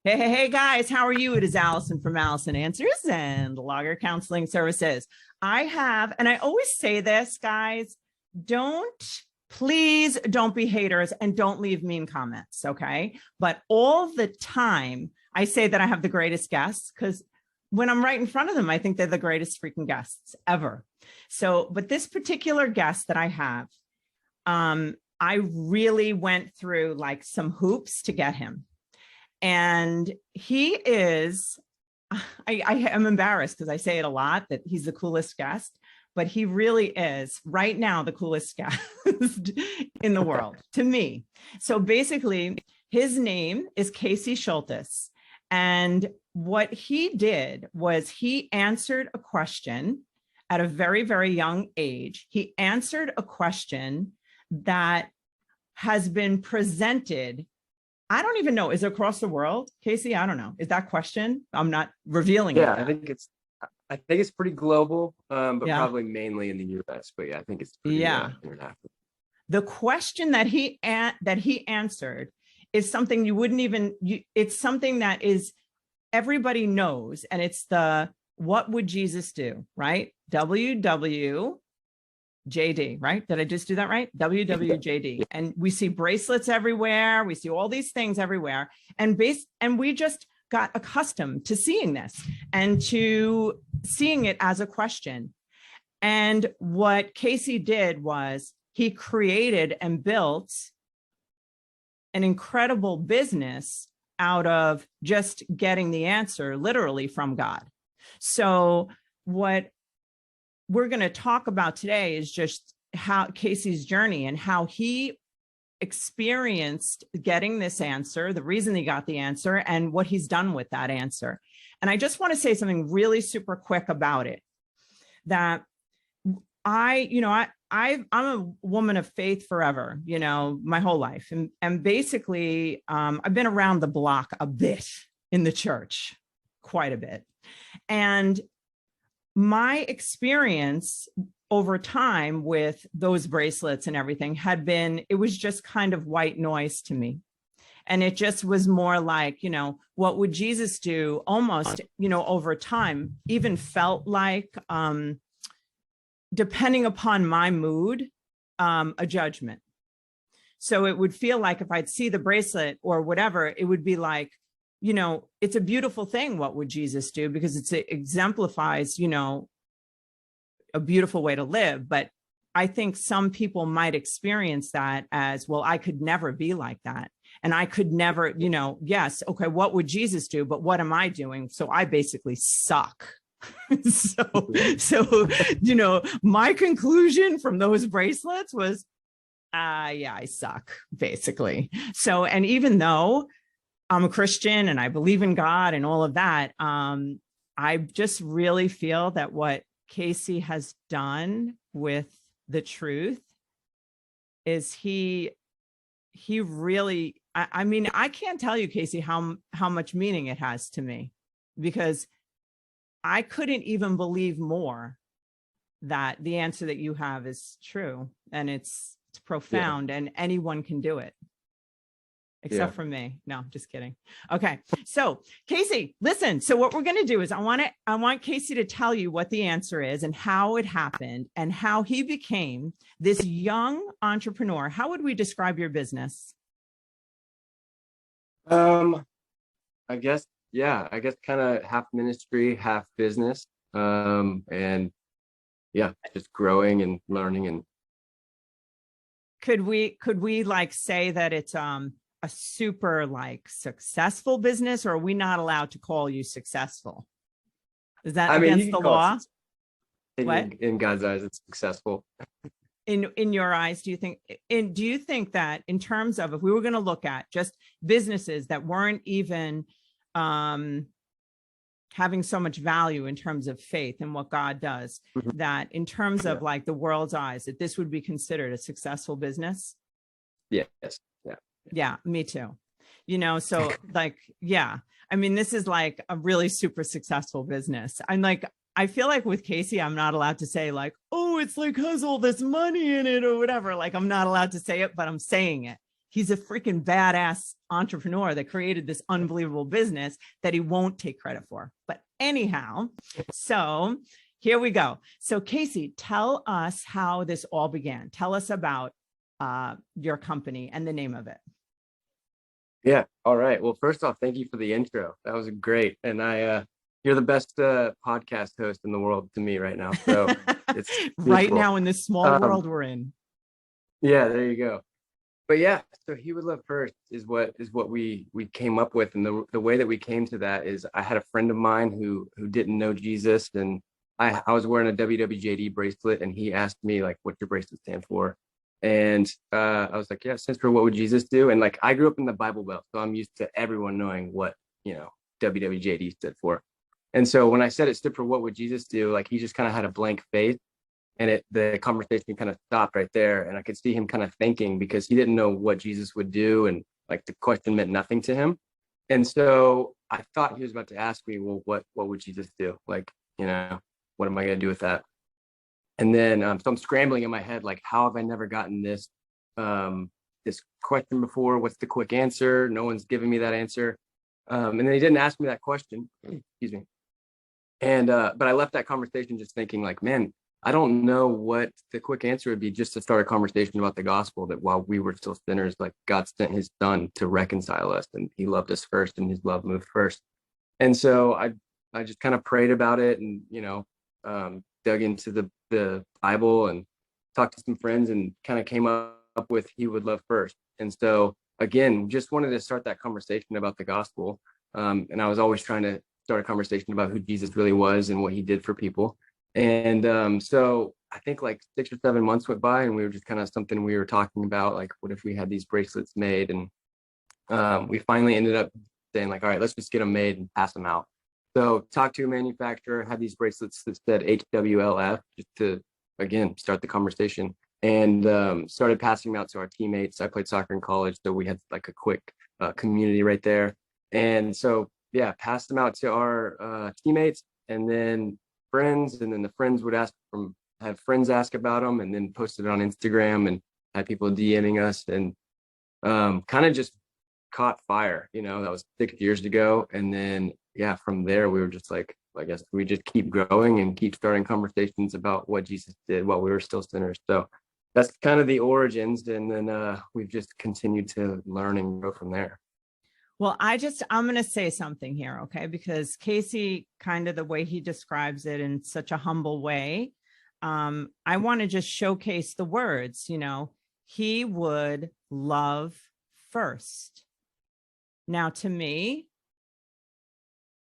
Hey, guys, how are you? It is Allison from Allison Answers and Logger Counseling Services. I have, and I always say this, guys, please don't be haters and don't leave mean comments, okay? But all the time, I say that I have the greatest guests because when I'm right in front of them, I think they're the greatest freaking guests ever. So, but this particular guest that I have, I really went through like some hoops to get him. And he is, I am embarrassed because I say it a lot that he's the coolest guest, but he really is right now the coolest guest in the world to me. So basically, his name is Casey Shultis. And what he did was he answered a question at a very, very young age. He answered a question that has been presented. I don't even know. Is it across the world, Casey? I don't know. Is that question? I'm not revealing it. Yeah, I think it's pretty global, but probably mainly in the US. But yeah, I think it's pretty international. The question that he answered is something you wouldn't even. It's something that is everybody knows, and it's what would Jesus do? Right? WWJD, right? Did I just do that right? WWJD. And we see bracelets everywhere. We see all these things everywhere. And we just got accustomed to seeing this and to seeing it as a question. And what Casey did was he created and built an incredible business out of just getting the answer literally from God. So what we're going to talk about today is just how Casey's journey and how he experienced getting this answer, the reason he got the answer, and what he's done with that answer. And I just want to say something really super quick about it, that I'm a woman of faith forever, my whole life. And basically, I've been around the block a bit in the church, quite a bit. And my experience over time with those bracelets and everything it was just kind of white noise to me. And it just was more like, what would Jesus do? Almost, over time, even felt like, depending upon my mood, a judgment. So it would feel like if I'd see the bracelet or whatever, it would be like, it's a beautiful thing. What would Jesus do? Because it exemplifies, a beautiful way to live. But I think some people might experience that as, well, I could never be like that. And I could never, yes. Okay. What would Jesus do? But what am I doing? So I basically suck. So, my conclusion from those bracelets was, I suck basically. So, and even though I'm a Christian and I believe in God and all of that, I just really feel that what Casey has done with the truth is he really, I can't tell you, Casey, how much meaning it has to me, because I couldn't even believe more that the answer that you have is true, and it's profound, and anyone can do it. Except for me. No, just kidding. Okay. So Casey, listen, so what we're going to do is I want Casey to tell you what the answer is and how it happened and how he became this young entrepreneur. How would we describe your business? I guess kind of half ministry, half business. And just growing and learning. And could we like say that it's, a super like successful business, or are we not allowed to call you successful? Is that against the law? In God's eyes, it's successful. In your eyes, do you think that in terms of, if we were going to look at just businesses that weren't even having so much value in terms of faith and what God does, that in terms of like the world's eyes, that this would be considered a successful business? Yes. Yeah, me too. So like, this is like a really super successful business. I feel like with Casey, I'm not allowed to say like, oh, it's like has all this money in it or whatever. Like, I'm not allowed to say it, but I'm saying it He's a freaking badass entrepreneur that created this unbelievable business that he won't take credit for. But anyhow, so here we go. So Casey, tell us how this all began. Tell us about your company and the name of it. Yeah. All right. Well, first off, thank you for the intro. That was great. And you're the best podcast host in the world to me right now. So it's right now in this small world we're in. Yeah, there you go. But yeah, so He Would Love First is what we came up with. And the way that we came to that is I had a friend of mine who didn't know Jesus, and I was wearing a WWJD bracelet, and he asked me like, what's your bracelet stand for? And I was like, yeah, it stands for What Would Jesus Do? And like, I grew up in the Bible Belt, so I'm used to everyone knowing what, WWJD stood for. And so when I said it stood for What Would Jesus Do, like, he just kind of had a blank face, and the conversation kind of stopped right there. And I could see him kind of thinking, because he didn't know what Jesus would do. And like, the question meant nothing to him. And so I thought he was about to ask me, well, what would Jesus do? Like, what am I going to do with that? And then, so I'm scrambling in my head, like, how have I never gotten this question before? What's the quick answer? No one's giving me that answer. And then he didn't ask me that question, excuse me. And, but I left that conversation just thinking like, man, I don't know what the quick answer would be, just to start a conversation about the gospel, that while we were still sinners, like, God sent his son to reconcile us, and he loved us first, and his love moved first. And so I just kind of prayed about it, and, dug into the Bible and talked to some friends, and kind of came up with He Would Love First. And so again, just wanted to start that conversation about the gospel. And I was always trying to start a conversation about who Jesus really was and what he did for people. And so I think like 6 or 7 months went by, and we were just kind of something we were talking about, like, what if we had these bracelets made? And we finally ended up saying like, all right, let's just get them made and pass them out. So talked to a manufacturer, had these bracelets that said HWLF, just to, again, start the conversation, and started passing them out to our teammates. I played soccer in college, so we had like a quick community right there. And so, yeah, passed them out to our teammates, and then friends, and then the friends would have friends ask about them, and then posted it on Instagram, and had people DMing us, and kind of just caught fire. That was 6 years ago. And then, yeah, from there we were just like, I guess we just keep growing and keep starting conversations about what Jesus did while we were still sinners. So that's kind of the origins. And then we've just continued to learn and grow from there. Well, I'm going to say something here, okay? Because Casey, kind of the way he describes it in such a humble way, I want to just showcase the words, he would love first. Now, to me,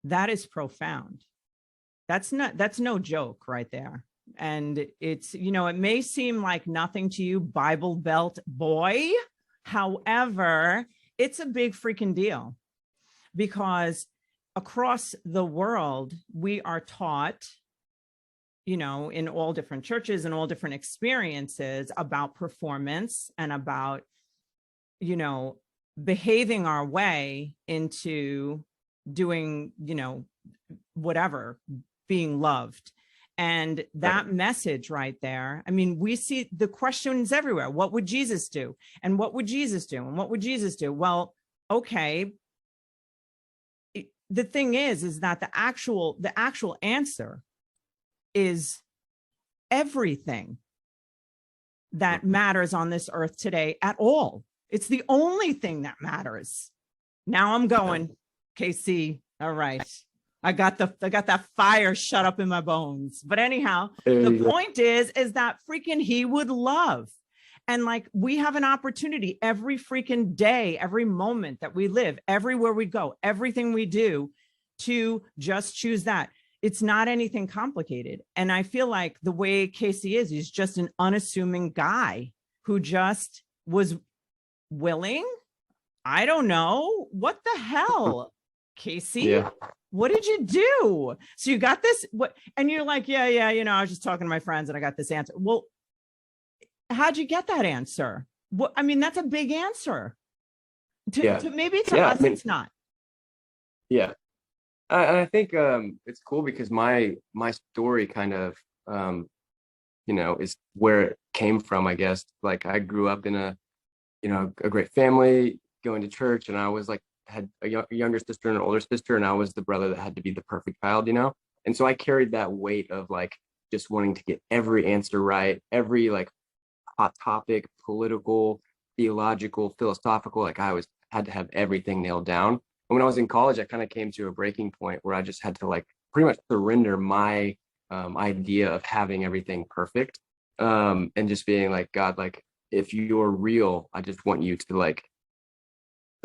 that is profound. That's no joke right there. And it's, it may seem like nothing to you, Bible Belt boy. However, it's a big freaking deal, because across the world, we are taught, in all different churches and all different experiences, about performance and about, behaving our way into doing, whatever, being loved. And that message right there, I mean, we see the questions everywhere. What would Jesus do? And what would Jesus do? And what would Jesus do? Well, okay. The thing is that the actual answer is everything that matters on this earth today at all. It's the only thing that matters. Now I'm going, KC. All right. I got that fire shut up in my bones. But anyhow, the point is that freaking he would love. And like, we have an opportunity every freaking day, every moment that we live, everywhere we go, everything we do, to just choose that. It's not anything complicated. And I feel like the way Casey is, he's just an unassuming guy who just was willing. I don't know. What the hell, Casey? Yeah. What did you do? So you got this, and you're like, yeah, I was just talking to my friends and I got this answer. Well, how'd you get that answer? I mean, that's a big answer. To maybe to us, it's not. Yeah. I think it's cool because my story kind of, is where it came from, I guess. Like, I grew up in a a great family, going to church, and I was like had a younger sister and an older sister, and I was the brother that had to be the perfect child. And so I carried that weight of like just wanting to get every answer right, every like hot topic, political, theological, philosophical. Like I was had to have everything nailed down. And when I was in college, I kind of came to a breaking point where I just had to like pretty much surrender my idea of having everything perfect, and just being like, God, like if you're real, I just want you to like,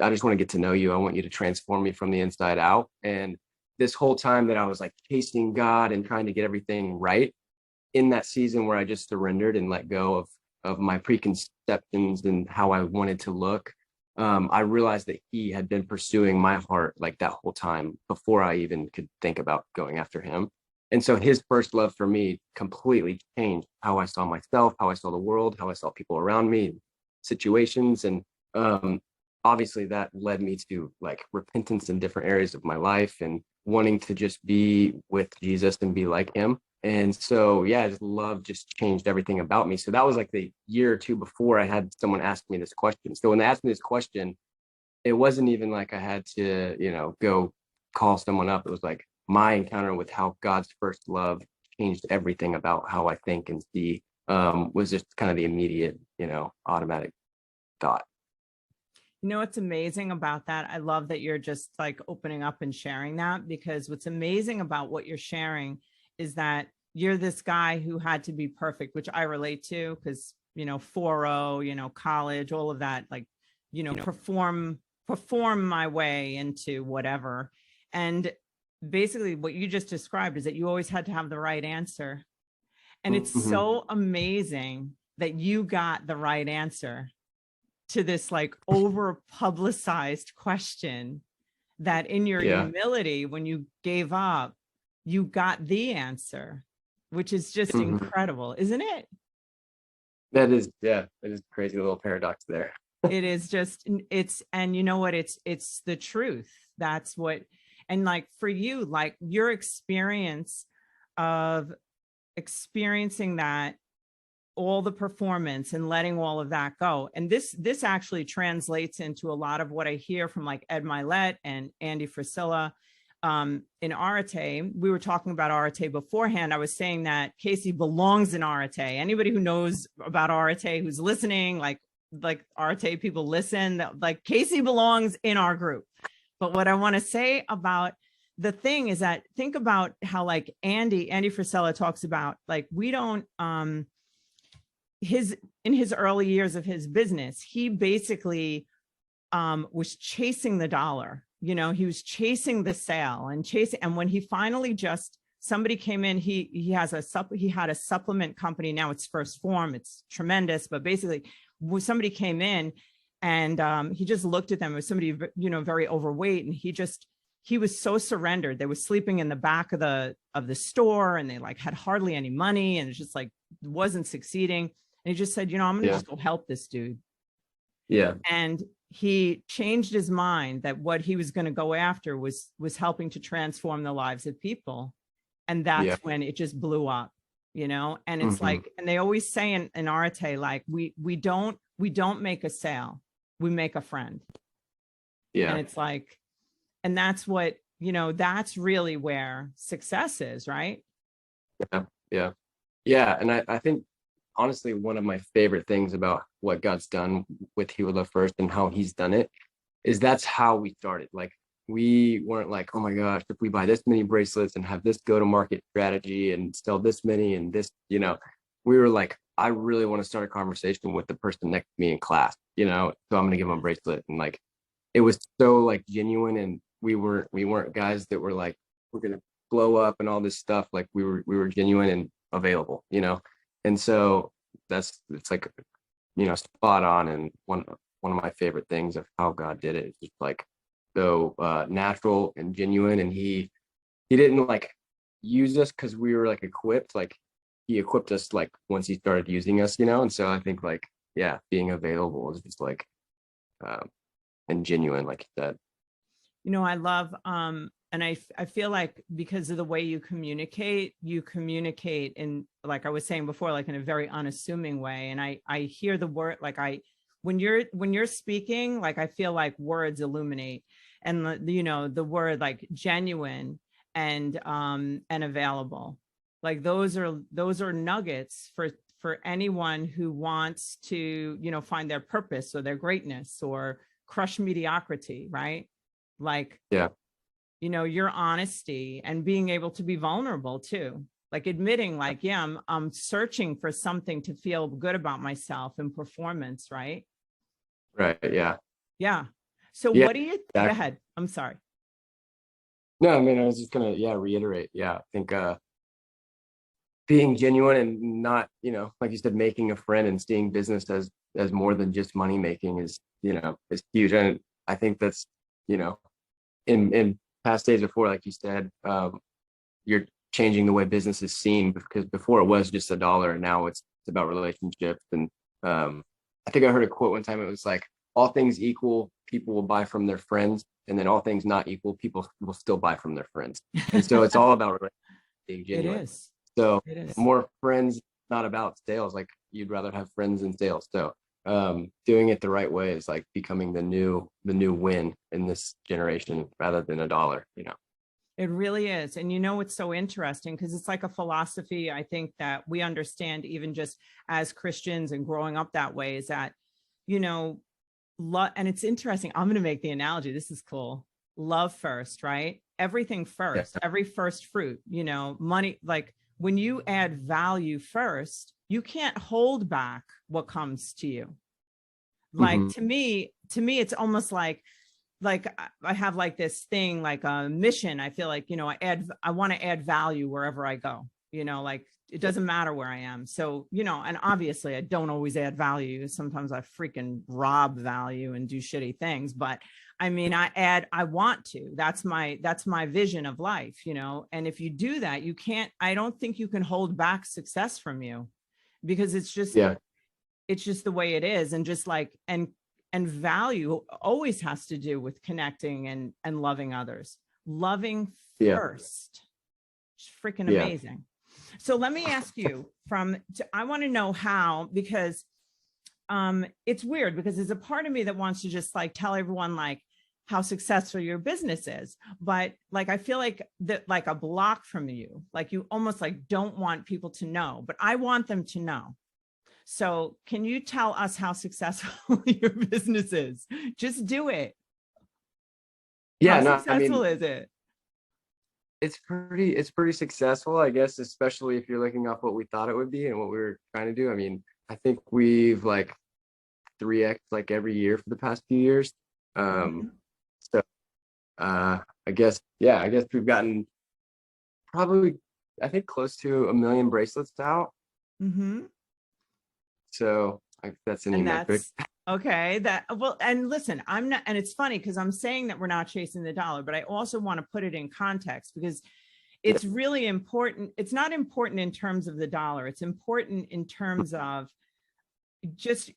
I just want to get to know you. I want you to transform me from the inside out. And this whole time that I was like chasing God and trying to get everything right, in that season where I just surrendered and let go of my preconceptions and how I wanted to look, I realized that he had been pursuing my heart like that whole time before I even could think about going after him. And so his first love for me completely changed how I saw myself, how I saw the world, how I saw people around me, situations. And obviously that led me to like repentance in different areas of my life and wanting to just be with Jesus and be like him. And so, yeah, his love just changed everything about me. So that was like the year or two before I had someone ask me this question. So when they asked me this question, it wasn't even like I had to, go call someone up. It was like my encounter with how God's first love changed everything about how I think and see, was just kind of the immediate, automatic thought. What's amazing about that? I love that you're just like opening up and sharing that, because what's amazing about what you're sharing is that you're this guy who had to be perfect, which I relate to because, 4.0, college, all of that, like, perform my way into whatever. And basically what you just described is that you always had to have the right answer. And it's Mm-hmm. so amazing that you got the right answer to this like over publicized question, that in your humility, when you gave up, you got the answer, which is just Mm-hmm. incredible, isn't it? That is, yeah, it is a crazy little paradox there. It is just, and you know what, it's the truth. That's what, and like for you, like your experience of experiencing that, all the performance and letting all of that go. And this actually translates into a lot of what I hear from like Ed Milet and Andy Frisella in Arete. We were talking about Arete beforehand. I was saying that Casey belongs in Arete. Anybody who knows about Arete, who's listening, like Arete people listen, that like Casey belongs in our group. But what I want to say about the thing is that think about how like Andy Frisella talks about, like, we don't, in his early years of his business, he basically was chasing the dollar. He was chasing the sale and when he finally just, somebody came in, he had a supplement company. Now it's First Form. It's tremendous. But basically when somebody came in and he just looked at them as somebody, very overweight. And he was so surrendered. They were sleeping in the back of the store, and they like had hardly any money, and it's just like wasn't succeeding. And he just said, I'm going to just go help this dude. Yeah. And he changed his mind that what he was going to go after was helping to transform the lives of people. And that's when it just blew up, and it's like, and they always say in Arete, like, we don't make a sale, we make a friend. Yeah. And it's like, and that's what, that's really where success is, right? Yeah. And I think, honestly, one of my favorite things about what God's done with He Would Love First and how He's done it is that's how we started. Like, we weren't like, oh my gosh, if we buy this many bracelets and have this go-to-market strategy and sell this many and this, we were like, I really want to start a conversation with the person next to me in class, so I'm going to give them a bracelet. And like, it was so like genuine, and we weren't guys that were like, we're going to blow up and all this stuff. Like, we were genuine and available, And so it's like, spot on. And one of my favorite things of how God did it is just like so natural and genuine. And he didn't like use us because we were like equipped. Like, he equipped us like once he started using us, And so I think like, yeah, being available is just like and genuine, like you said. I love and I feel like because of the way you communicate in, like I was saying before, like in a very unassuming way. And I hear the word, like when you're speaking, like I feel like words illuminate, and the word like genuine and available, like those are nuggets for anyone who wants to, find their purpose or their greatness or crush mediocrity, right? Like, Yeah. Your honesty and being able to be vulnerable too, like admitting like, yeah, I'm searching for something to feel good about myself and performance, right? Right. Yeah. Yeah. So Yeah. what do you, go Exactly. ahead. I'm sorry. No, I mean, I was just gonna, reiterate. Yeah. I think, being genuine and not, like you said, making a friend and seeing business as more than just money making is huge. And I think that's, in past days before, like you said, you're changing the way business is seen, because before it was just a dollar, and now it's about relationships. And I think I heard a quote one time. It was like, all things equal, people will buy from their friends, and then all things not equal, people will still buy from their friends. And so it's all about being It genuine. is. So It is. more friends, not about sales. Like, you'd rather have friends in sales. So doing it the right way is like becoming the new win in this generation rather than a dollar. It really is. And it's so interesting because it's like a philosophy, I think, that we understand even just as Christians and growing up that way, is that, and it's interesting. I'm going to make the analogy. This is cool. Love first, right? Everything Yeah. first, every first fruit, money, like when you add value first, you can't hold back what comes to you. Like Mm-hmm. to me, it's almost like I have like this thing, like a mission. I feel like, I want to add value wherever I go, like it doesn't matter where I am. So, and obviously I don't always add value. Sometimes I freaking rob value and do shitty things, but I mean, I want to, that's my vision of life, and if you do that, I don't think you can hold back success from you, because it's just the way it is. And just like, and value always has to do with connecting and loving others. Loving Yeah. first. It's freaking Yeah. amazing. So let me ask you I want to know how, because it's weird, because there's a part of me that wants to just like tell everyone like how successful your business is. But like, I feel like that, like a block from you, like you almost like don't want people to know, but I want them to know. So can you tell us how successful your business is? Just do it. Yeah. How No, I successful mean, is it? it's pretty successful, I guess, especially if you're looking off what we thought it would be and what we were trying to do. I mean, I think we've like 3x like every year for the past few years. So I guess we've gotten probably, I think, close to 1 million bracelets out. Mm-hmm. So that's a new And metric. that's okay. And listen, I'm not, and it's funny because I'm saying that we're not chasing the dollar, but I also want to put it in context, because it's really important. It's not important in terms of the dollar. It's important in terms of just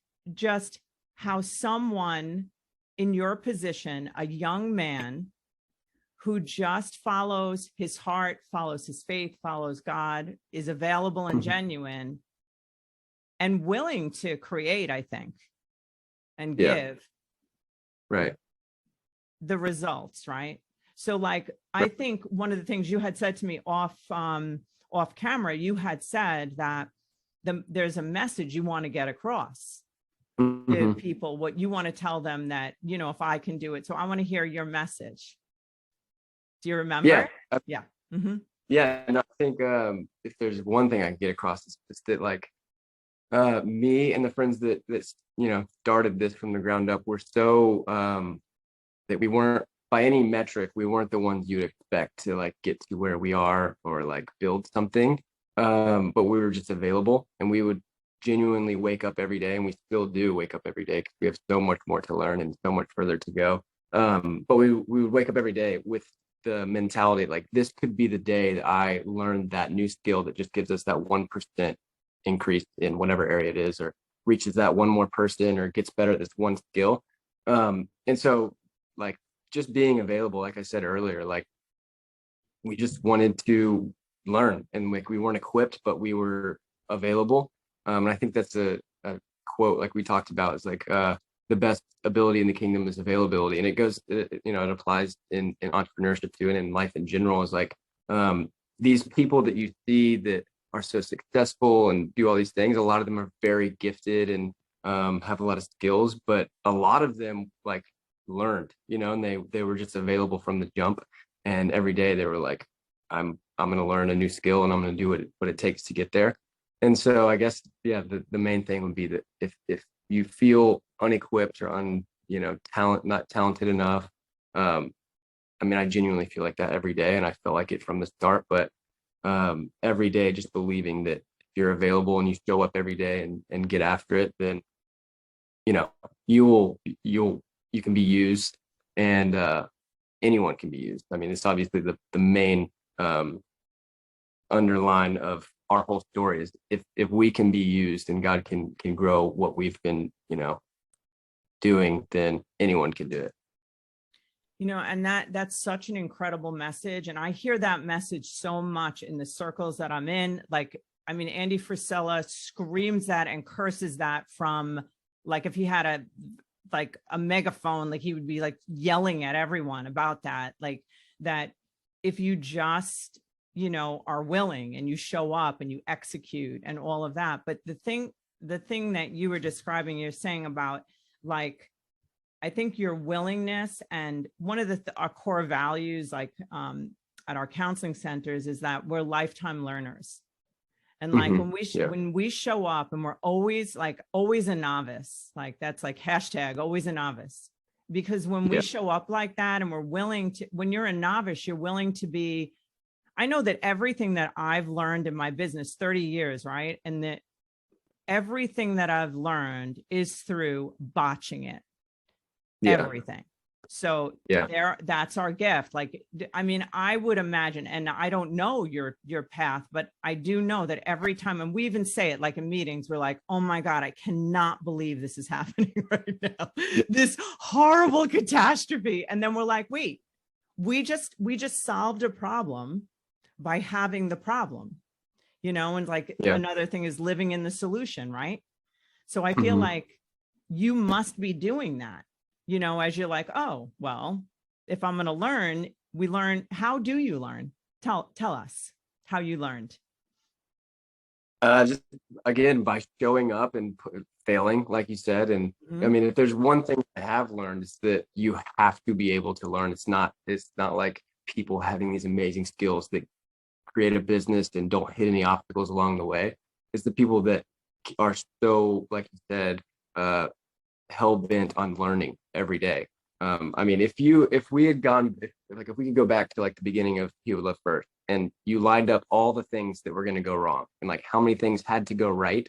how someone in your position, a young man who just follows his heart, follows his faith, follows God, is available and genuine and willing to create, I think, and give Right. the results, right? So like, I think one of the things you had said to me off camera, you had said that there's a message you want to get across to people, what you want to tell them, that, if I can do it. So I want to hear your message. Do you remember? Yeah. Yeah. Mm-hmm. Yeah. And I think if there's one thing I can get across, it's that like me and the friends that started this from the ground up were so that we weren't, by any metric, we weren't the ones you'd expect to like get to where we are or like build something. But we were just available, and we would genuinely wake up every day, and we still do wake up every day because we have so much more to learn and so much further to go. But we would wake up every day with the mentality like, this could be the day that I learned that new skill that just gives us that 1% increase in whatever area it is, or reaches that one more person, or gets better at this one skill. And so like, just being available, like I said earlier, like we just wanted to learn, and like we weren't equipped, but we were available. And I think that's a quote, like we talked about, is like the best ability in the kingdom is availability. And it goes, it applies in entrepreneurship too, and in life in general, is like these people that you see that are so successful and do all these things, a lot of them are very gifted and have a lot of skills, but a lot of them like learned, and they were just available from the jump. And every day they were like, I'm going to learn a new skill and I'm going to do what it takes to get there. And so I guess, yeah, the main thing would be that if you feel unequipped or not talented enough, I mean, I genuinely feel like that every day, and I felt like it from the start, but every day just believing that if you're available and you show up every day and get after it, then you can be used, and anyone can be used. I mean, it's obviously the main underline of our whole story is if we can be used and God can grow what we've been doing, then anyone can do it. And that's such an incredible message. And I hear that message so much in the circles that I'm in. Like, I mean, Andy Frisella screams that and curses that from, like, if he had a megaphone, like he would be like yelling at everyone about that. Like that if you just, are willing and you show up and you execute and all of that. But the thing that you were describing, you're saying about, like, I think your willingness, and one of our core values, like at our counseling centers, is that we're lifetime learners. And like when we show up and we're always a novice, like that's like hashtag always a novice, because when we show up like that and we're willing to, when you're a novice, you're willing to be, I know that everything that I've learned in my business, 30 years, right? And that everything that I've learned is through botching it. Everything. So that's our gift. Like, I mean, I would imagine, and I don't know your path, but I do know that every time, and we even say it like in meetings, we're like, oh my God, I cannot believe this is happening right now. This horrible catastrophe. And then we're like, wait, we just solved a problem by having the problem, and like another thing is living in the solution, right? So I feel like you must be doing that. As you're like, oh, well, if I'm going to learn, we learn. How do you learn? Tell us how you learned. Just again, by showing up and failing, like you said. And I mean, if there's one thing I have learned, is that you have to be able to learn. It's not like people having these amazing skills that create a business and don't hit any obstacles along the way. It's the people that are so, like you said, hell bent on learning every day. I mean, if we could go back to like the beginning of He Would Love First, and you lined up all the things that were going to go wrong, and like how many things had to go right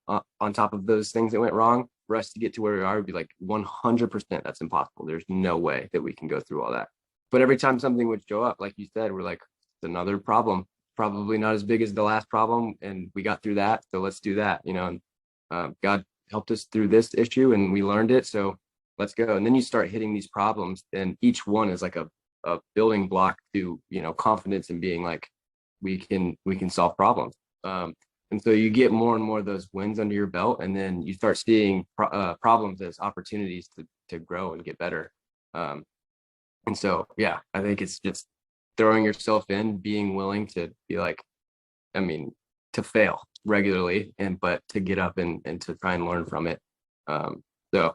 on top of those things that went wrong for us to get to where we are, would be like 100%. That's impossible. There's no way that we can go through all that. But every time something would show up, like you said, we're like, it's another problem, probably not as big as the last problem, and we got through that, so let's do that. And God helped us through this issue and we learned it, so let's go. And then you start hitting these problems, and each one is like a building block to confidence and being like, we can solve problems. And so you get more and more of those wins under your belt, and then you start seeing problems as opportunities to grow and get better. And so I think it's just throwing yourself in, being willing to be like, I mean, to fail regularly, but to get up and to try and learn from it. So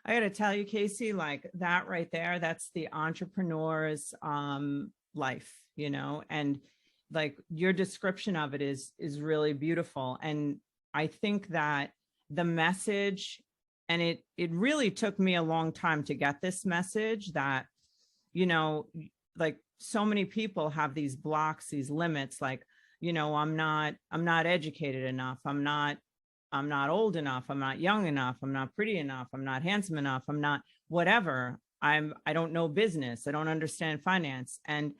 I got to tell you, Casey, like that right there, that's the entrepreneur's life, and like your description of it is really beautiful. And I think that the message, and it really took me a long time to get this message, that like so many people have these blocks, these limits, like, I'm not educated enough. I'm not old enough. I'm not young enough. I'm not pretty enough. I'm not handsome enough. I'm not whatever. I don't know business. I don't understand finance. And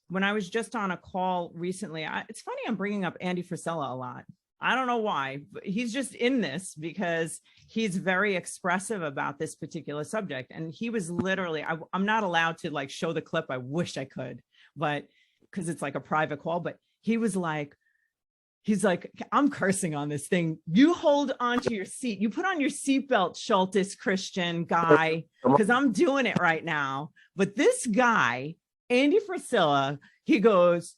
when I was just on a call recently, it's funny, I'm bringing up Andy Frisella a lot. I don't know why, but he's just in this because he's very expressive about this particular subject. And he was literally, I'm not allowed to like show the clip. I wish I could, but because it's like a private call, but he was like, he's like, I'm cursing on this thing. You hold onto your seat. You put on your seatbelt, Shultis Christian guy, because I'm doing it right now. But this guy, Andy Frisella, he goes,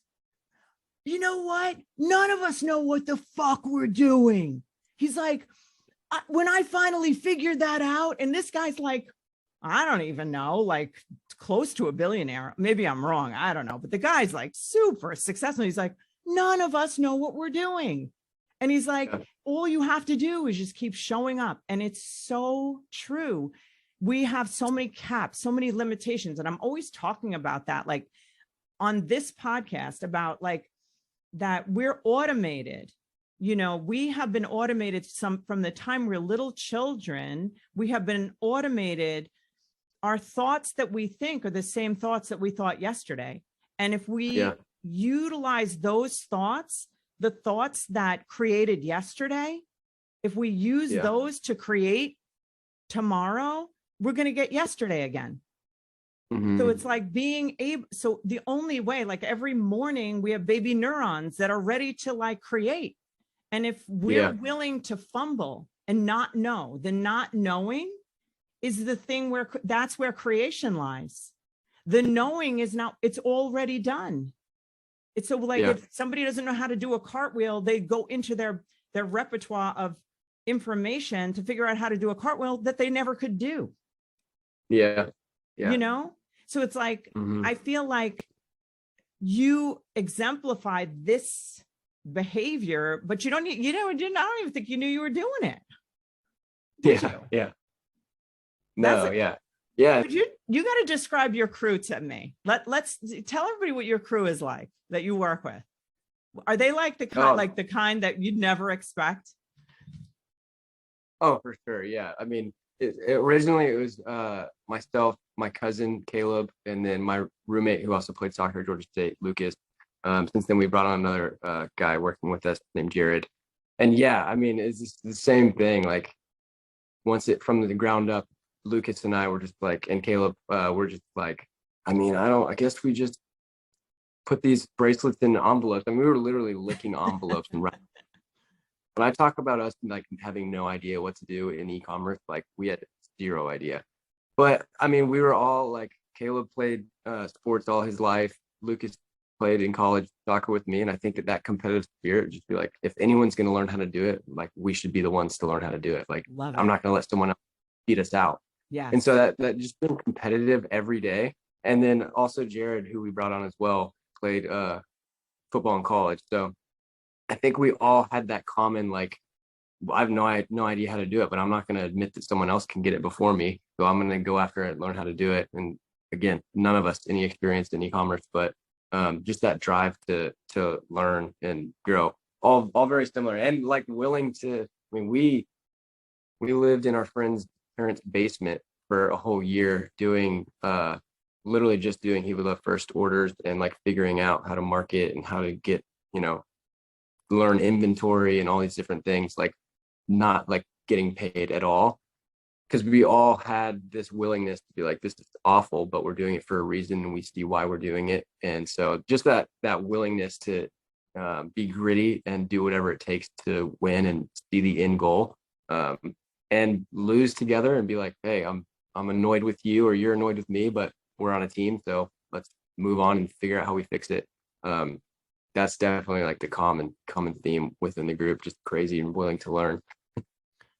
you know what? None of us know what the fuck we're doing. He's like, when I finally figured that out, and this guy's like, I don't even know, like close to a billionaire. Maybe I'm wrong. I don't know. But the guy's like super successful. He's like, none of us know what we're doing. And he's like, all you have to do is just keep showing up. And it's so true. We have so many caps, so many limitations. And I'm always talking about that, like on this podcast, about like that we're automated. You know, we have been automated from the time we're little children. We have been automated. Our thoughts that we think are the same thoughts that we thought yesterday. And if we utilize those thoughts, the thoughts that created yesterday, if we use those to create tomorrow, we're going to get yesterday again. So it's like being able, so the only way, like every morning we have baby neurons that are ready to like create. And if we're willing to fumble and not know, the not knowing is the thing where that's where creation lies. The knowing is now, it's already done. It's so like if somebody doesn't know how to do a cartwheel, they go into their repertoire of information to figure out how to do a cartwheel that they never could do. You know? So it's like, I feel like you exemplified this behavior, but you don't need, I don't even think you knew you were doing it. No, But you got to describe your crew to me. Let's tell everybody what your crew is like that you work with. Are they like the kind, like the kind that you'd never expect? Oh, for sure. Yeah. I mean, originally it was myself, my cousin Caleb, and then my roommate who also played soccer at Georgia State, Lucas. Since then, we brought on another guy working with us named Jared. And yeah, I mean, it's just the same thing. Like once it from the ground up, Lucas and I were just like, and Caleb, we're just like, I mean, I guess we just put these bracelets in envelopes. I mean, we were literally licking envelopes and writing. When I talk about us like having no idea what to do in e-commerce, like we had zero idea. But I mean, we were all like, Caleb played sports all his life. Lucas played in college soccer with me. And I think that competitive spirit, just be like, if anyone's going to learn how to do it, like we should be the ones to learn how to do it. Like, I'm not going to let someone else beat us out. And so that just been competitive every day. And then also Jared, who we brought on as well, played football in college. So I think we all had that common, like, I have no idea how to do it, but I'm not going to admit that someone else can get it before me. So I'm going to go after it and learn how to do it. And again, none of us any experience in e-commerce, but just that drive to learn and grow, all very similar and like willing to. I mean, we lived in our friend's parents' basement for a whole year doing literally just doing He Would Love first orders and like figuring out how to market and how to get, learn inventory and all these different things, like not like getting paid at all, because we all had this willingness to be like, this is awful, but we're doing it for a reason and we see why we're doing it. And so just that willingness to be gritty and do whatever it takes to win and see the end goal, and lose together and be like, hey, I'm annoyed with you or you're annoyed with me, but we're on a team, so let's move on and figure out how we fix it. That's definitely like the common theme within the group, just crazy and willing to learn.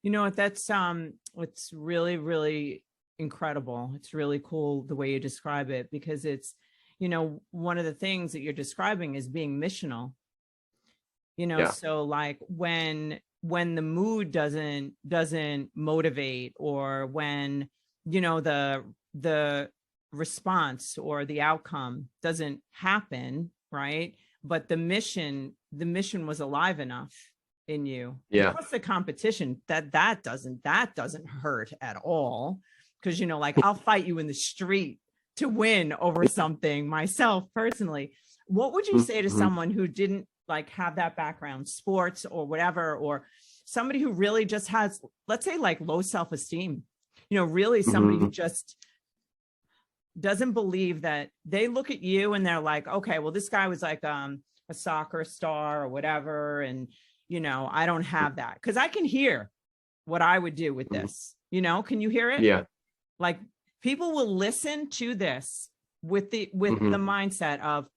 You know what, that's what's really, really incredible. It's really cool the way you describe it, because it's, one of the things that you're describing is being missional. So like when the mood doesn't motivate, or when, the response or the outcome doesn't happen, right? But the mission was alive enough in you. Plus the competition that doesn't hurt at all, because like I'll fight you in the street to win over something myself personally. What would you say to someone who didn't like have that background, sports or whatever, or somebody who really just has, let's say, like low self-esteem, really somebody who just doesn't believe that, they look at you and they're like, okay, well, this guy was like a soccer star or whatever. And, I don't have that, because I can hear what I would do with this. Can you hear it? Yeah. Like, people will listen to this with the mindset of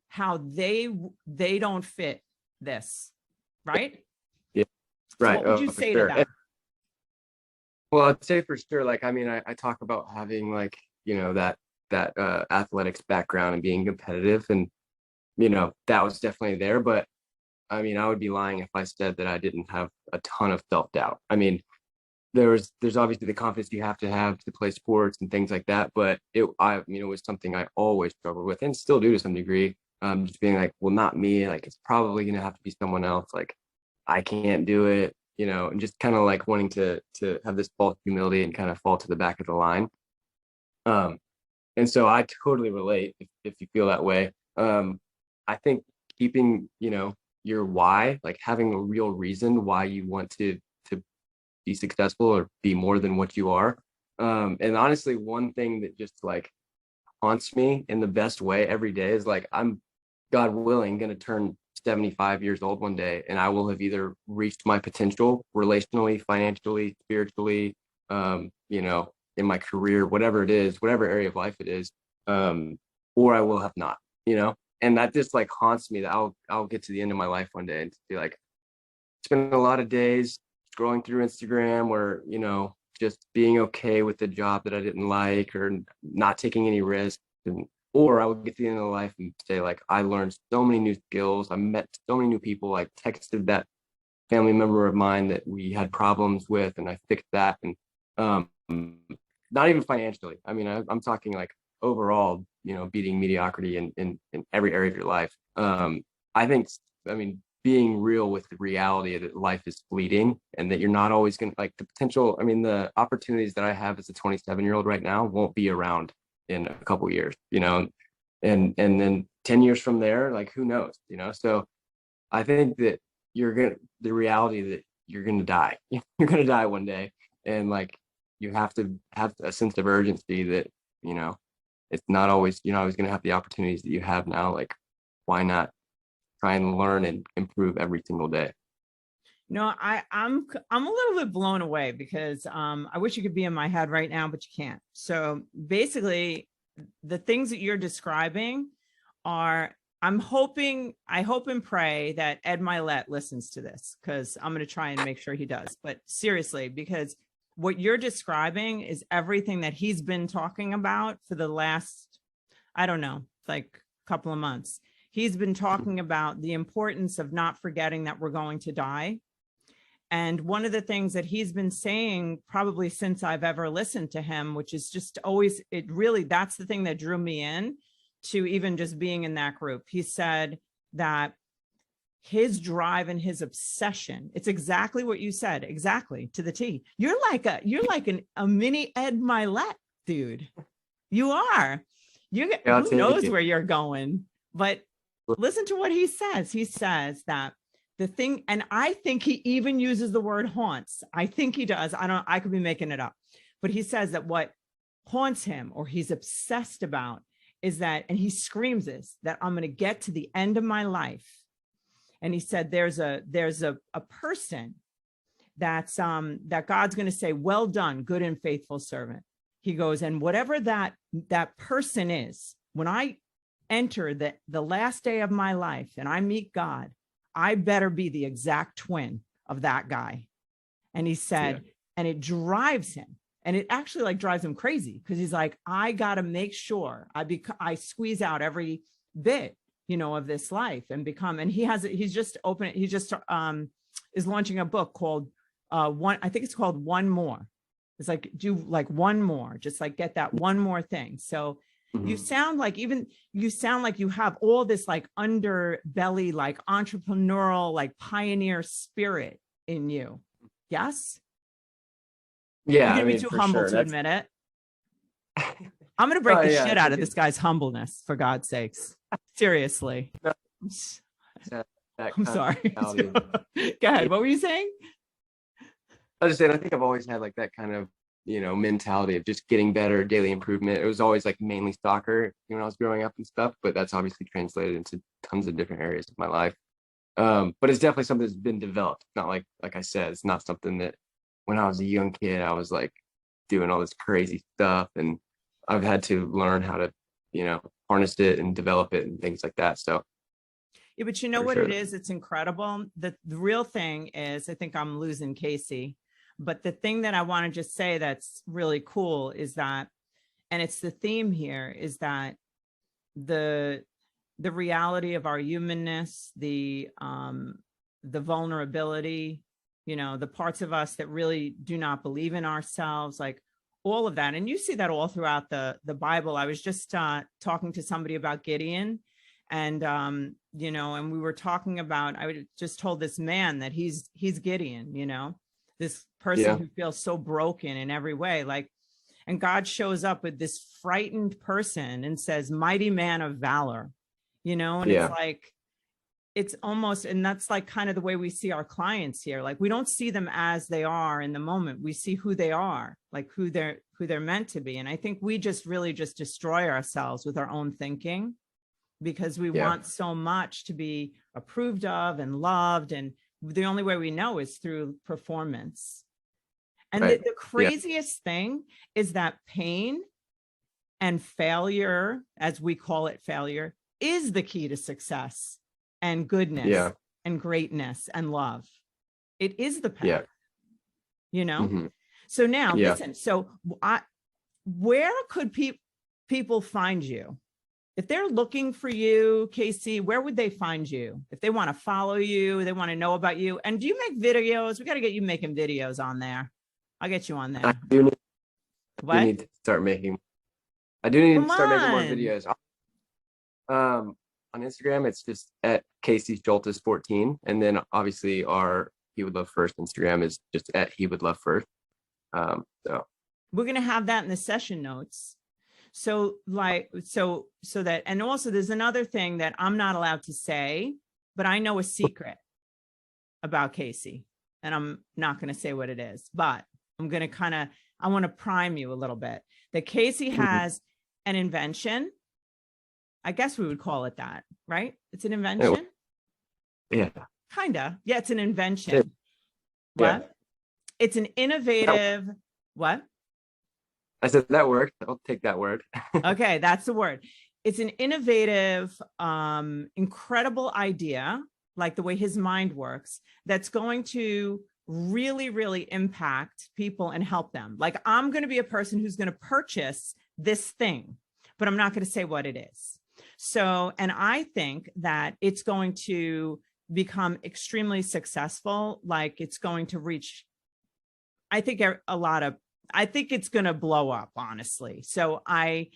how they don't fit this, right? Yeah. So Right. what would you say to sure. that? Well, I'd say for sure, like, I mean, I talk about having like, that athletics background and being competitive, and, that was definitely there. But I mean, I would be lying if I said that I didn't have a ton of self-doubt. I mean, there's obviously the confidence you have to play sports and things like that, but it was something I always struggled with and still do to some degree. Just being like, well, not me, like it's probably gonna have to be someone else, like I can't do it, and just kind of like wanting to have this false humility and kind of fall to the back of the line. And so I totally relate if you feel that way. I think keeping, your why, like having a real reason why you want to be successful or be more than what you are. And honestly, one thing that just like haunts me in the best way every day is like, I'm, God willing, going to turn 75 years old one day, and I will have either reached my potential relationally, financially, spiritually, in my career, whatever it is, whatever area of life it is, or I will have not, and that just like haunts me, that I'll get to the end of my life one day and be like, spend a lot of days scrolling through Instagram, or, just being okay with the job that I didn't like, or not taking any risks. Or I would get to the end of life and say, like, I learned so many new skills. I met so many new people. I texted that family member of mine that we had problems with, and I fixed that. And not even financially. I mean, I'm talking like overall, beating mediocrity in every area of your life. I think, being real with the reality that life is fleeting, and that you're not always going to, like, the potential, the opportunities that I have as a 27-year-old right now won't be around in a couple years, and then 10 years from there, like, who knows, so I think that the reality that you're going to die, you're going to die one day. And like, you have to have a sense of urgency that, it's not always, you're not always going to have the opportunities that you have now. Like, why not try and learn and improve every single day? I'm a little bit blown away, because I wish you could be in my head right now, but you can't. So basically, the things that you're describing are, I hope and pray that Ed Milet listens to this, because I'm going to try and make sure he does. But seriously, because what you're describing is everything that he's been talking about for the last, I don't know, like couple of months. He's been talking about the importance of not forgetting that we're going to die. And one of the things that he's been saying probably since I've ever listened to him, which is just always, that's the thing that drew me in to even just being in that group. He said that his drive and his obsession, it's exactly what you said, exactly to the T. You're like a mini Ed Milet, dude. You are. Who knows where you're going? But listen to what he says. He says that the thing, and I think he even uses the word haunts. I think he does. I could be making it up. But he says that what haunts him, or he's obsessed about, is that, and he screams this, that I'm going to get to the end of my life. And he said, there's a person that's that God's going to say, well done, good and faithful servant. He goes, and whatever that person is, when I enter the last day of my life and I meet God, I better be the exact twin of that guy. And he said, and it drives him. And it actually like drives him crazy, because he's like, I got to make sure I squeeze out every bit, of this life and become, and he's just is launching a book called I think it's called One More. It's like, do like one more, just like get that one more thing. So you sound like you have all this like underbelly, like entrepreneurial, like pioneer spirit in you. Yes. Yeah. You're gonna be too humble to admit it. I'm going to break the shit out of this guy's humbleness, for God's sakes. Seriously. I'm sorry. Go ahead. What were you saying? I was just saying, I think I've always had like that kind of mentality of just getting better, daily improvement. It was always like mainly soccer when I was growing up and stuff, but that's obviously translated into tons of different areas of my life. But it's definitely something that's been developed. It's not like I said, it's not something that when I was a young kid, I was like doing all this crazy stuff, and I've had to learn how to, harness it and develop it and things like that. So Yeah, but you know for what sure. it is? It's incredible. The real thing is, I think I'm losing Casey, but the thing that I want to just say that's really cool is that, and it's the theme here, is that the reality of our humanness, the vulnerability, the parts of us that really do not believe in ourselves, like all of that. And you see that all throughout the Bible. I was just talking to somebody about Gideon, and and we were talking about, I just told this man that he's Gideon, this person who feels so broken in every way, like, and God shows up with this frightened person and says, mighty man of valor, and it's like, it's almost, and that's like kind of the way we see our clients here. Like, we don't see them as they are in the moment. We see who they are, like who they're meant to be. And I think we just really just destroy ourselves with our own thinking, because we want so much to be approved of and loved. And the only way we know is through performance. And the craziest thing is that pain and failure, as we call it, failure, is the key to success and goodness and greatness and love. It is the path, So now, listen, so where could people find you? If they're looking for you, Casey, where would they find you? If they want to follow you, they want to know about you. And do you make videos? We got to get you making videos on there. I'll get you on there. I do need to start making more videos. On Instagram, it's just at Casey Shultis 14. And then obviously our He Would Love First Instagram is just at He Would Love First. So we're going to have that in the session notes. So that, and also there's another thing that I'm not allowed to say, but I know a secret about Casey, and I'm not going to say what it is, but I'm going to I want to prime you a little bit, that Casey has an invention. I guess we would call it that, right? It's an invention. Yeah. Kinda. Yeah, it's an invention. What? It's an innovative, what? I said that word. I'll take that word. Okay, that's the word. It's an innovative, incredible idea, like the way his mind works, that's going to really, really impact people and help them. Like, I'm going to be a person who's going to purchase this thing, but I'm not going to say what it is. So, and I think that it's going to become extremely successful. Like, it's going to reach, I think it's going to blow up, honestly. So I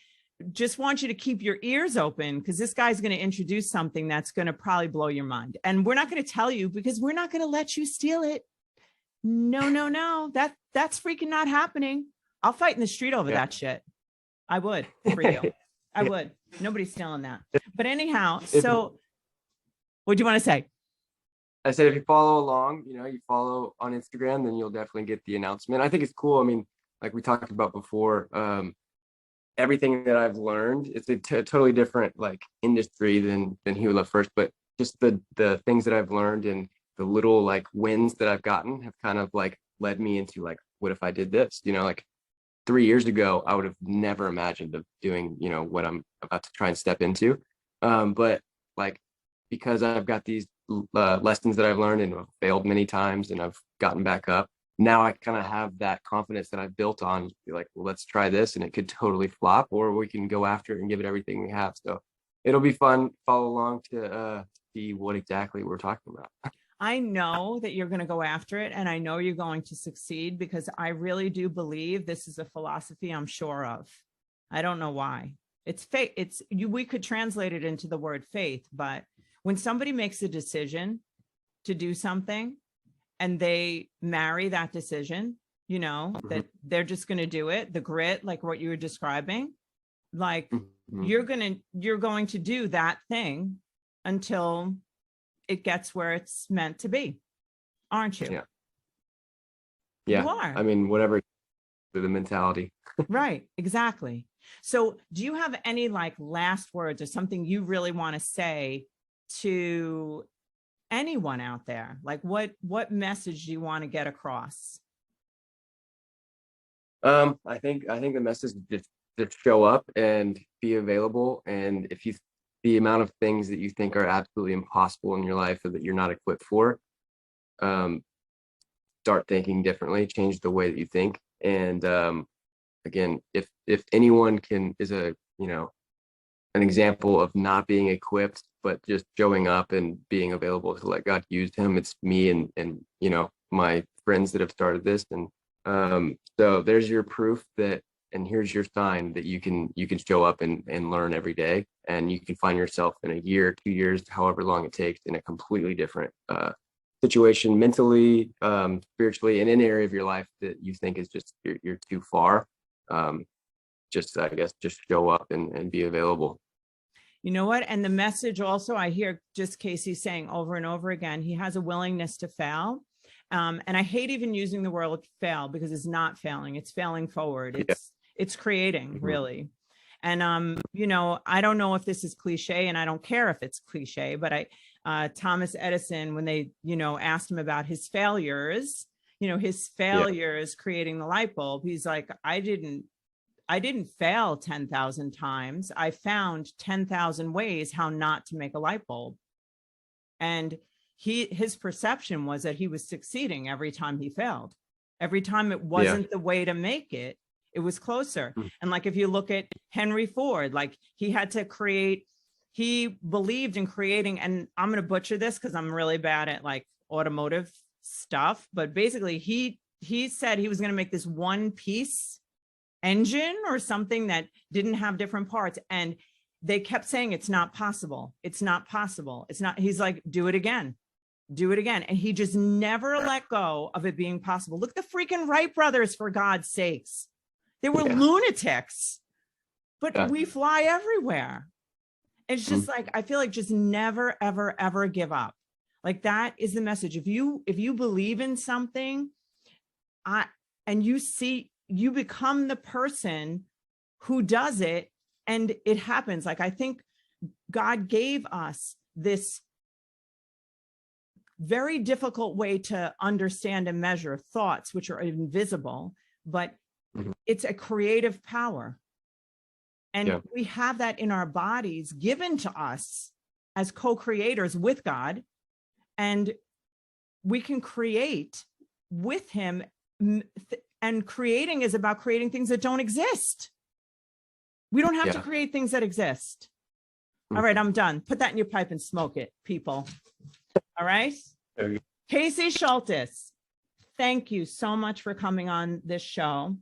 just want you to keep your ears open, because this guy's going to introduce something that's going to probably blow your mind. And we're not going to tell you, because we're not going to let you steal it. No. That's freaking not happening. I'll fight in the street over that shit. I would, for you. I would. Nobody's stealing that. But anyhow, so what do you want to say? I said, if you follow along, you follow on Instagram, then you'll definitely get the announcement. I think it's cool. I mean, like we talked about before, everything that I've learned, it's a totally different like industry than He Would Love First, but just the things that I've learned and the little like wins that I've gotten have kind of like led me into like, what if I did this? Like 3 years ago, I would have never imagined of doing, what I'm about to try and step into. But like, because I've got these lessons that I've learned and I've failed many times and I've gotten back up, now I kind of have that confidence that I've built on, be like, well, let's try this, and it could totally flop, or we can go after it and give it everything we have. So it'll be fun. Follow along to see what exactly we're talking about. I know that you're going to go after it, and I know you're going to succeed, because I really do believe this is a philosophy I'm sure of. I don't know why. It's faith. We could translate it into the word faith, but when somebody makes a decision to do something and they marry that decision, that they're just going to do it, the grit, like what you were describing, like you're going to do that thing until it gets where it's meant to be, aren't you? Yeah. You are. I mean, whatever the mentality. Right, exactly. So do you have any like last words or something you really want to say to anyone out there? Like what message do you want to get across? I think the message is just show up and be available. And if you the amount of things that you think are absolutely impossible in your life or that you're not equipped for, start thinking differently, change the way that you think. And again, if anyone is a, an example of not being equipped, but just showing up and being available to let God use him, it's me and my friends that have started this. And so there's your proof and here's your sign that you can show up and learn every day, and you can find yourself in a year, 2 years, however long it takes, in a completely different situation, mentally, spiritually, in any area of your life that you think is just you're too far. I guess just show up and be available. You know what? And the message also, I hear just Casey saying over and over again, he has a willingness to fail. And I hate even using the word fail, because it's not failing, it's failing forward. It's creating, really. And, I don't know if this is cliche, and I don't care if it's cliche, but Thomas Edison, when they, asked him about his failures, creating the light bulb, he's like, I didn't fail 10,000 times. I found 10,000 ways how not to make a light bulb. And his perception was that he was succeeding every time he failed. Every time it wasn't the way to make it, it was closer. And like, if you look at Henry Ford, like he believed in creating, and I'm going to butcher this because I'm really bad at like automotive stuff, but basically he said he was going to make this one piece engine or something that didn't have different parts. And they kept saying, it's not possible. It's not possible. It's not. He's like, do it again. Do it again. And he just never let go of it being possible. Look at the freaking Wright brothers, for God's sakes. They were lunatics, but we fly everywhere. It's just like, I feel like just never, ever, ever give up. Like, that is the message. If you believe in something, and you become the person who does it, and it happens. Like, I think God gave us this very difficult way to understand and measure thoughts, which are invisible, but it's a creative power. And we have that in our bodies, given to us as co-creators with God. And we can create with him. And creating is about creating things that don't exist. We don't have to create things that exist. All right, I'm done. Put that in your pipe and smoke it, people. All right. Casey Shultis, thank you so much for coming on this show.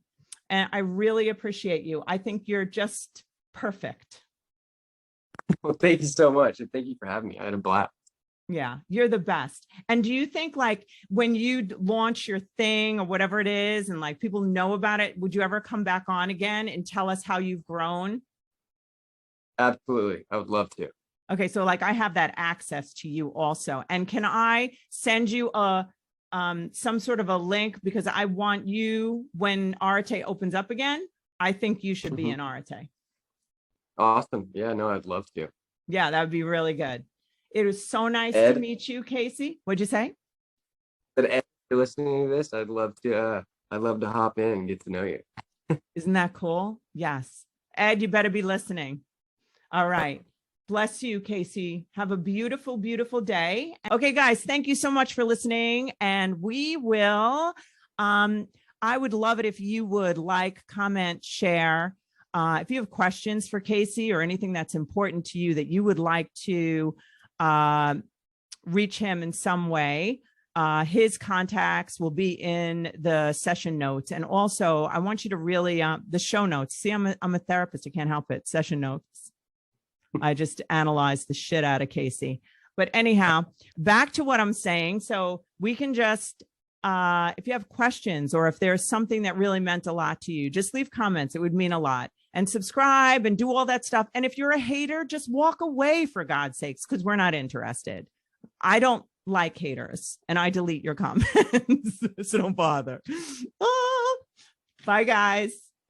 And I really appreciate you. I think you're just perfect. Well, thank you so much. And thank you for having me. I had a blast. Yeah, you're the best. And do you think, like, when you launch your thing or whatever it is, and like people know about it, would you ever come back on again and tell us how you've grown? Absolutely. I would love to. Okay. So like, I have that access to you also. And can I send you some sort of a link? Because I want you, when Arete opens up again, I think you should be in Arete. Awesome. Yeah, no, I'd love to. Yeah, that would be really good. It was so nice to meet you, Casey. What'd you say? But Ed, if you're listening to this, I'd love to hop in and get to know you. Isn't that cool? Yes. Ed, you better be listening. All right. Bless you, Casey. Have a beautiful, beautiful day. Okay, guys, thank you so much for listening. And we will, I would love it if you would like, comment, share. If you have questions for Casey or anything that's important to you that you would like to reach him in some way, his contacts will be in the session notes. And also, I want you to really, the show notes. See, I'm a therapist. I can't help it. Session notes. I just analyzed the shit out of Casey. But anyhow, back to what I'm saying. So we can just, if you have questions, or if there's something that really meant a lot to you, just leave comments. It would mean a lot. And subscribe and do all that stuff. And if you're a hater, just walk away, for God's sakes, because we're not interested. I don't like haters, and I delete your comments. So don't bother. Bye, guys.